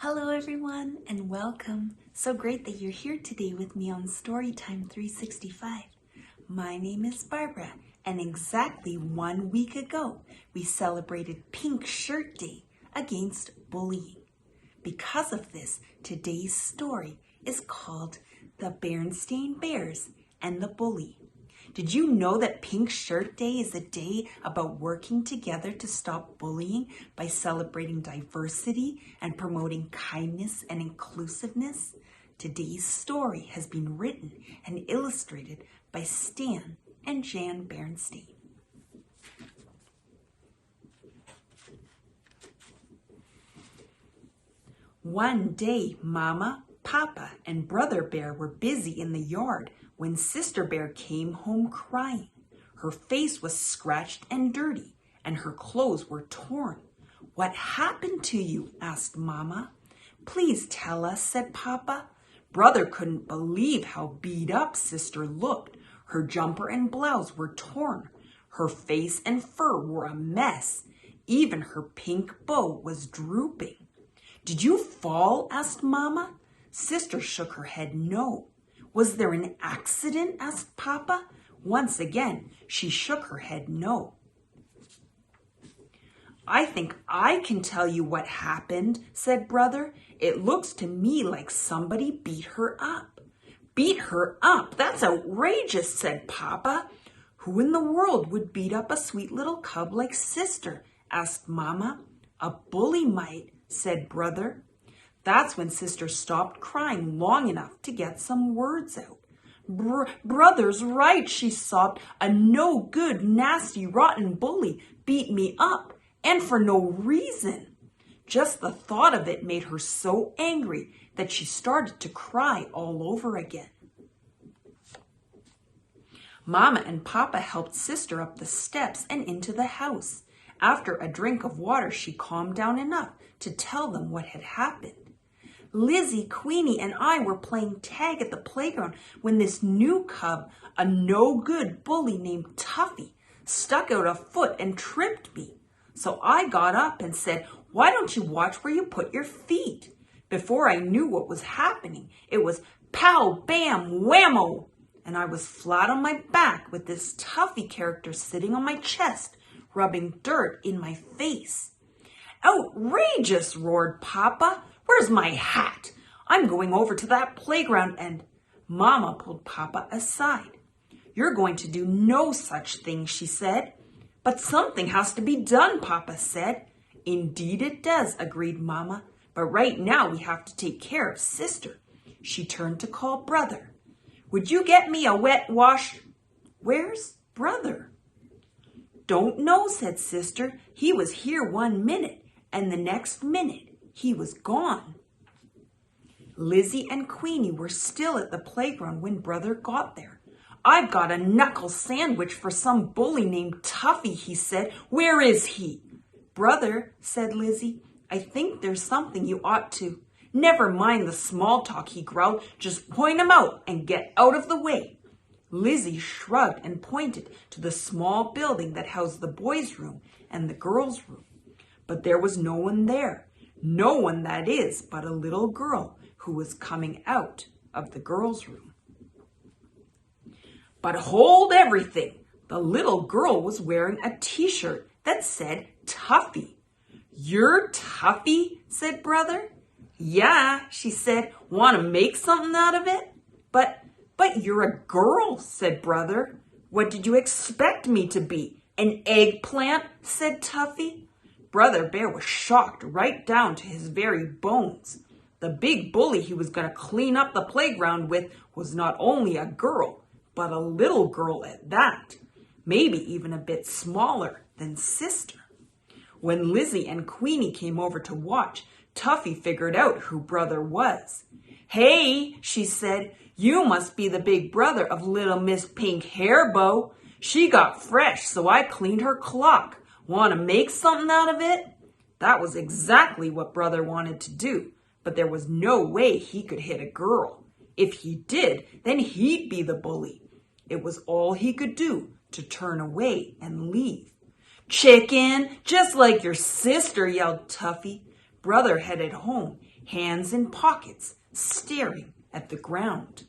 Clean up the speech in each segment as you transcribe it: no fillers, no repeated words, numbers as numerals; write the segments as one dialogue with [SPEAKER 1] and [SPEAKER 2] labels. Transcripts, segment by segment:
[SPEAKER 1] Hello everyone and welcome. So great that you're here today with me on Storytime 365. My name is Barbara and exactly 1 week ago we celebrated Pink Shirt Day against bullying. Because of this, today's story is called The Berenstain Bears and the Bully. Did you know that Pink Shirt Day is a day about working together to stop bullying by celebrating diversity and promoting kindness and inclusiveness? Today's story has been written and illustrated by Stan and Jan Berenstain. One day, Mama, Papa, and Brother Bear were busy in the yard when Sister Bear came home crying. Her face was scratched and dirty, and her clothes were torn. "What happened to you?" asked Mama. "Please tell us," said Papa. Brother couldn't believe how beat up Sister looked. Her jumper and blouse were torn. Her face and fur were a mess. Even her pink bow was drooping. "Did you fall?" asked Mama. Sister shook her head no. "Was there an accident?" asked Papa. Once again, she shook her head no. "I think I can tell you what happened," said Brother. "It looks to me like somebody beat her up." "Beat her up? That's outrageous," said Papa. "Who in the world would beat up a sweet little cub like Sister?" asked Mama. "A bully might," said Brother. That's when Sister stopped crying long enough to get some words out. Brother's right," she sobbed. "A no good, nasty, rotten bully beat me up, and for no reason." Just the thought of it made her so angry that she started to cry all over again. Mama and Papa helped Sister up the steps and into the house. After a drink of water, she calmed down enough to tell them what had happened. "Lizzie, Queenie, and I were playing tag at the playground when this new cub, a no-good bully named Tuffy, stuck out a foot and tripped me. So I got up and said, 'Why don't you watch where you put your feet?' Before I knew what was happening, it was pow, bam, whammo, and I was flat on my back with this Tuffy character sitting on my chest, rubbing dirt in my face." "Outrageous!" roared Papa. "Where's my hat? I'm going over to that playground and—" Mama pulled Papa aside. "You're going to do no such thing," she said. "But something has to be done," Papa said. "Indeed it does," agreed Mama. "But right now we have to take care of Sister." She turned to call Brother. "Would you get me a wet wash?" "Where's Brother?" "Don't know," said Sister. "He was here 1 minute, and the next minute he was gone." Lizzie and Queenie were still at the playground when Brother got there. "I've got a knuckle sandwich for some bully named Tuffy," he said. "Where is he?" "Brother," said Lizzie, "I think there's something you ought to—" "Never mind the small talk," he growled. "Just point him out and get out of the way." Lizzie shrugged and pointed to the small building that housed the boys' room and the girls' room. But there was no one there. No one, that is, but a little girl who was coming out of the girls' room. But hold everything! The little girl was wearing a t-shirt that said Tuffy. "You're Tuffy?" said Brother. "Yeah," she said. "Want to make something out of it?" But you're a girl," said Brother. "What did you expect me to be? An eggplant?" said Tuffy. Brother Bear was shocked right down to his very bones. The big bully he was going to clean up the playground with was not only a girl, but a little girl at that, maybe even a bit smaller than Sister. When Lizzie and Queenie came over to watch, Tuffy figured out who Brother was. "Hey," she said, "you must be the big brother of little Miss Pink Hairbow. She got fresh, so I cleaned her clock. Want to make something out of it?" That was exactly what Brother wanted to do, but there was no way he could hit a girl. If he did, then he'd be the bully. It was all he could do to turn away and leave. "Chicken, just like your sister," yelled Tuffy. Brother headed home, hands in pockets, staring at the ground.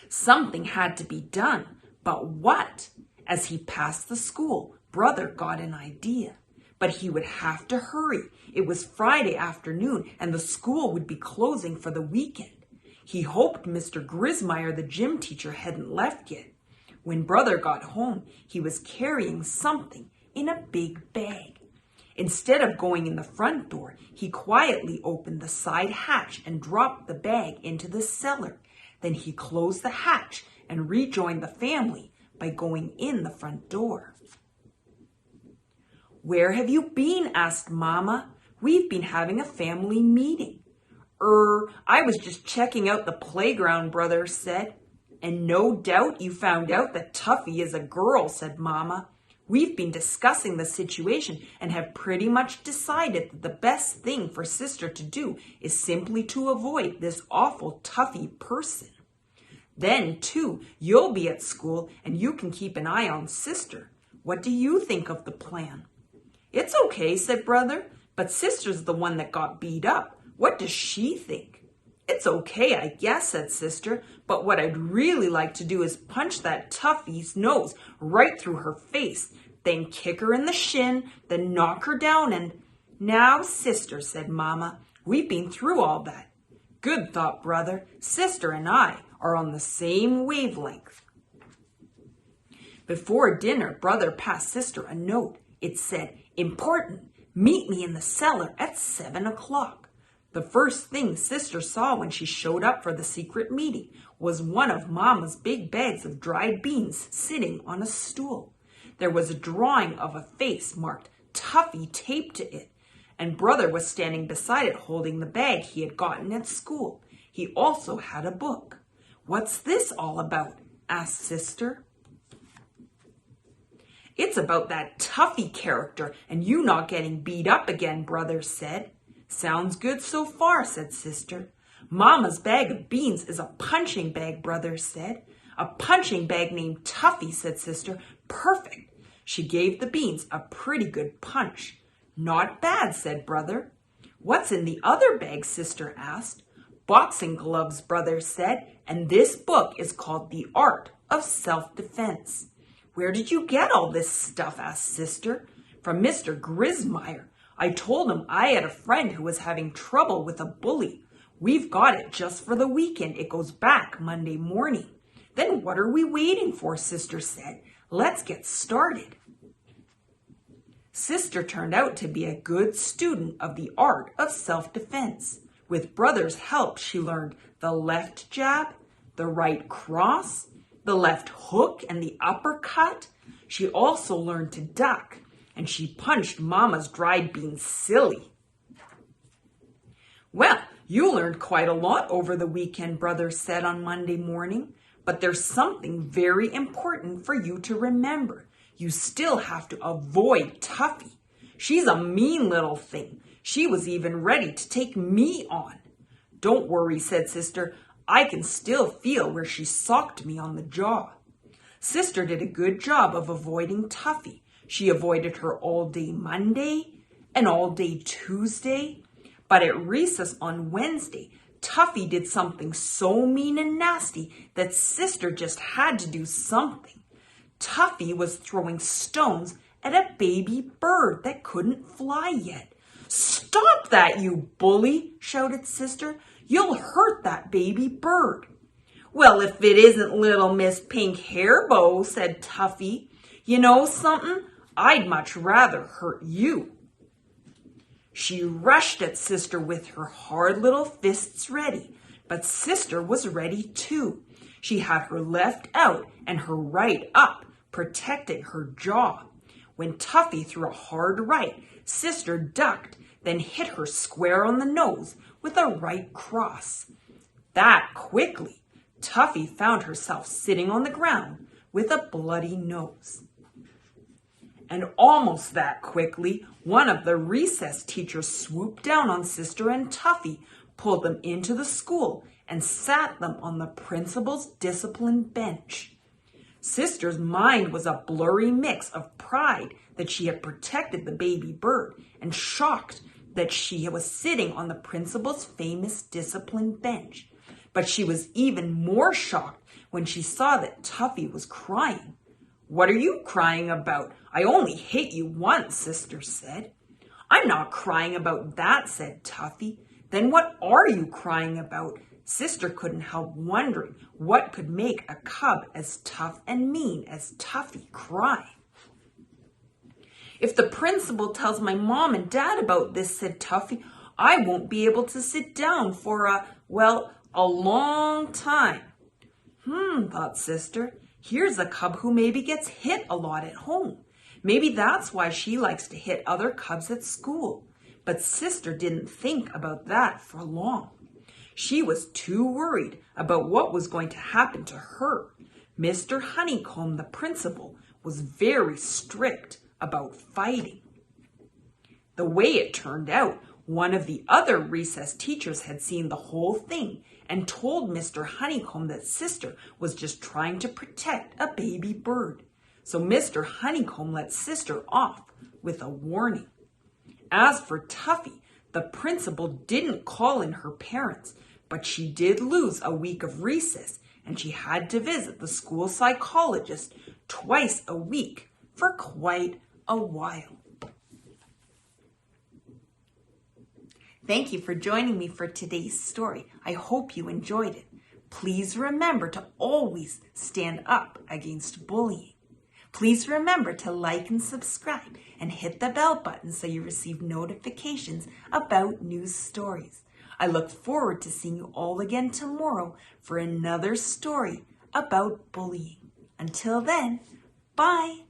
[SPEAKER 1] Something had to be done, but what? As he passed the school, Brother got an idea. But he would have to hurry. It was Friday afternoon, and the school would be closing for the weekend. He hoped Mr. Grismeyer, the gym teacher, hadn't left yet. When Brother got home, he was carrying something in a big bag. Instead of going in the front door, he quietly opened the side hatch and dropped the bag into the cellar. Then he closed the hatch and rejoined the family by going in the front door. "Where have you been?" asked Mama. "We've been having a family meeting." I was just checking out the playground," Brother said. "And no doubt you found out that Tuffy is a girl," said Mama. "We've been discussing the situation and have pretty much decided that the best thing for Sister to do is simply to avoid this awful Tuffy person. Then, too, you'll be at school and you can keep an eye on Sister. What do you think of the plan?" "It's okay," said Brother, "but Sister's the one that got beat up. What does she think?" "It's okay, I guess," said Sister, "but what I'd really like to do is punch that Tuffy's nose right through her face, then kick her in the shin, then knock her down and—" "Now, Sister," said Mama, "we've been through all that." "Good," thought Brother. "Sister and I are on the same wavelength." Before dinner, Brother passed Sister a note. It said, "Important, meet me in the cellar at 7 o'clock. The first thing Sister saw when she showed up for the secret meeting was one of Mama's big bags of dried beans sitting on a stool. There was a drawing of a face marked Tuffy taped to it, and Brother was standing beside it holding the bag he had gotten at school. He also had a book. "What's this all about?" asked Sister. "It's about that Tuffy character and you not getting beat up again," Brother said. "Sounds good so far," said Sister. "Mama's bag of beans is a punching bag," Brother said. "A punching bag named Tuffy," said Sister. "Perfect." She gave the beans a pretty good punch. "Not bad," said Brother. "What's in the other bag?" Sister asked. "Boxing gloves," Brother said, "and this book is called The Art of Self-Defense." "Where did you get all this stuff?" asked Sister. "From Mr. Grismeyer. I told him I had a friend who was having trouble with a bully. We've got it just for the weekend. It goes back Monday morning." "Then what are we waiting for?" Sister said. "Let's get started." Sister turned out to be a good student of the art of self-defense. With Brother's help, she learned the left jab, the right cross, the left hook and the uppercut. She also learned to duck, and she punched Mama's dried beans silly. "Well, you learned quite a lot over the weekend," Brother said on Monday morning, "but there's something very important for you to remember. You still have to avoid Tuffy. She's a mean little thing. She was even ready to take me on." "Don't worry," said Sister. "I can still feel where she socked me on the jaw." Sister did a good job of avoiding Tuffy. She avoided her all day Monday and all day Tuesday. But at recess on Wednesday, Tuffy did something so mean and nasty that Sister just had to do something. Tuffy was throwing stones at a baby bird that couldn't fly yet. "Stop that, you bully!" shouted Sister. "You'll hurt that baby bird." "Well, if it isn't little Miss Pink Hairbow," said Tuffy. "You know something? I'd much rather hurt you." She rushed at Sister with her hard little fists ready, but Sister was ready too. She had her left out and her right up, protecting her jaw. When Tuffy threw a hard right, Sister ducked, then hit her square on the nose with a right cross. That quickly, Tuffy found herself sitting on the ground with a bloody nose. And almost that quickly, one of the recess teachers swooped down on Sister and Tuffy, pulled them into the school, and sat them on the principal's discipline bench. Sister's mind was a blurry mix of pride that she had protected the baby bird and shocked that she was sitting on the principal's famous discipline bench. But she was even more shocked when she saw that Tuffy was crying. "What are you crying about? I only hit you once," Sister said. "I'm not crying about that," said Tuffy. "Then what are you crying about?" Sister couldn't help wondering what could make a cub as tough and mean as Tuffy cry. "If the principal tells my mom and dad about this," said Tuffy, "I won't be able to sit down for a long time." Thought Sister. Here's a cub who maybe gets hit a lot at home. Maybe that's why she likes to hit other cubs at school. But Sister didn't think about that for long. She was too worried about what was going to happen to her. Mr. Honeycomb, the principal, was very strict about fighting. The way it turned out, one of the other recess teachers had seen the whole thing and told Mr. Honeycomb that Sister was just trying to protect a baby bird. So Mr. Honeycomb let Sister off with a warning. As for Tuffy, the principal didn't call in her parents, but she did lose a week of recess, and she had to visit the school psychologist twice a week for quite a while. Thank you for joining me for today's story. I hope you enjoyed it. Please remember to always stand up against bullying. Please remember to like and subscribe and hit the bell button so you receive notifications about new stories. I look forward to seeing you all again tomorrow for another story about bullying. Until then, bye.